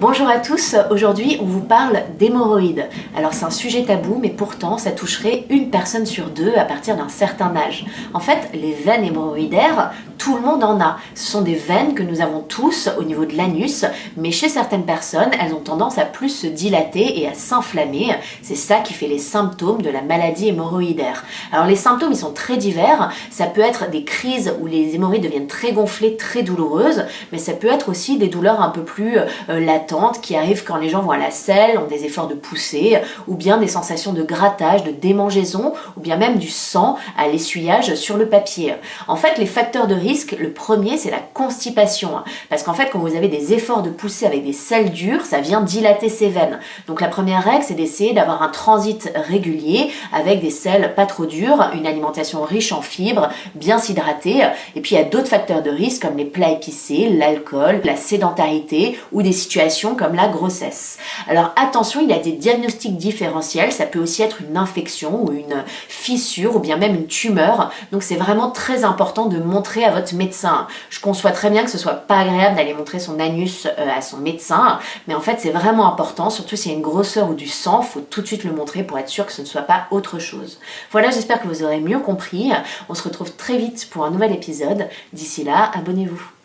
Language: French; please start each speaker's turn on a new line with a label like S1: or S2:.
S1: Bonjour à tous, aujourd'hui on vous parle d'hémorroïdes. Alors c'est un sujet tabou mais pourtant ça toucherait une personne sur deux à partir d'un certain âge. En fait les veines hémorroïdaires, tout le monde en a. Ce sont des veines que nous avons tous au niveau de l'anus, mais chez certaines personnes elles ont tendance à plus se dilater et à s'inflammer. C'est ça qui fait les symptômes de la maladie hémorroïdaire. Alors les symptômes ils sont très divers, ça peut être des crises où les hémorroïdes deviennent très gonflées, très douloureuses, mais ça peut être aussi des douleurs un peu plus latentes qui arrivent quand les gens vont à la selle, ont des efforts de poussée, ou bien des sensations de grattage, de démangeaison, ou bien même du sang à l'essuyage sur le papier. En fait, les facteurs de risque, le premier, c'est la constipation. Parce qu'en fait, quand vous avez des efforts de poussée avec des selles dures, ça vient dilater ces veines. Donc la première règle, c'est d'essayer d'avoir un transit régulier avec des selles pas trop dures, une alimentation riche en fibres, bien s'hydrater. Et puis il y a d'autres facteurs de risque comme les plats épicés, l'alcool, la sédentarité ou des situations comme la grossesse. Alors attention, il y a des diagnostics différentiels, ça peut aussi être une infection ou une fissure ou bien même une tumeur, donc c'est vraiment très important de montrer à votre médecin. Je conçois très bien que ce soit pas agréable d'aller montrer son anus à son médecin, mais en fait c'est vraiment important, surtout s'il y a une grosseur ou du sang, faut tout de suite le montrer pour être sûr que ce ne soit pas autre chose. Voilà, j'espère que vous aurez mieux compris, on se retrouve très vite pour un nouvel épisode, d'ici là, abonnez-vous.